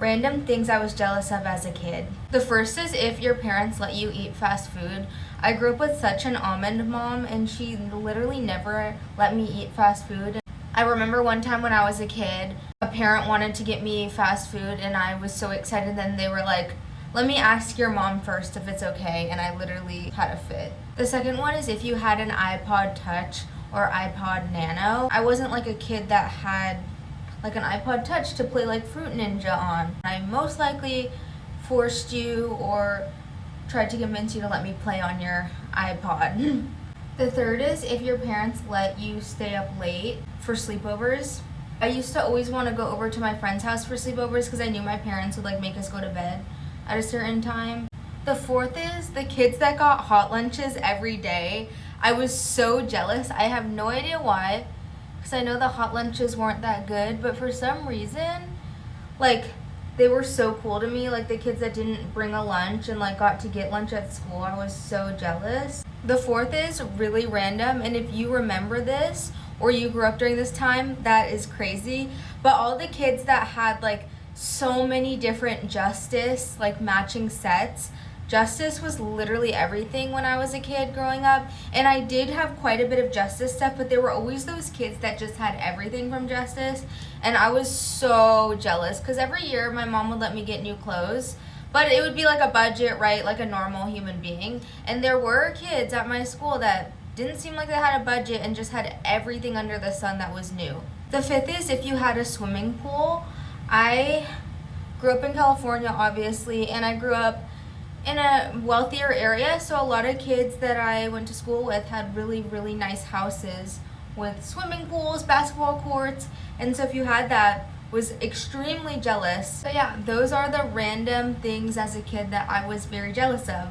Random things I was jealous of as a kid. The first is if your parents let you eat fast food. I grew up with such an almond mom, and she literally never let me eat fast food. I remember one time when I was a kid, a parent wanted to get me fast food, and I was so excited. Then they were like, let me ask your mom first if it's okay, and I literally had a fit. The second one is if you had an iPod Touch or iPod Nano. I wasn't like a kid that had like an iPod Touch to play like Fruit Ninja on. I most likely forced you or tried to convince you to let me play on your iPod. The third is if your parents let you stay up late for sleepovers. I used to always want to go over to my friend's house for sleepovers because I knew my parents would like make us go to bed at a certain time. The fourth is the kids that got hot lunches every day. I was so jealous. I have no idea why, because I know the hot lunches weren't that good, but for some reason, like, they were so cool to me. Like, the kids that didn't bring a lunch and like got to get lunch at school, I was so jealous. The fourth is really random, and if you remember this or you grew up during this time, that is crazy. But all the kids that had like so many different Justice like matching sets. Justice was literally everything when I was a kid growing up, and I did have quite a bit of Justice stuff, but there were always those kids that just had everything from Justice, and I was so jealous because every year my mom would let me get new clothes, but it would be like a budget, right, like a normal human being, and there were kids at my school that didn't seem like they had a budget and just had everything under the sun that was new. The fifth is if you had a swimming pool. I grew up in California, obviously, and I grew up in a wealthier area, so a lot of kids that I went to school with had really, really nice houses with swimming pools, basketball courts, and so if you had that, was extremely jealous. So yeah, those are the random things as a kid that I was very jealous of.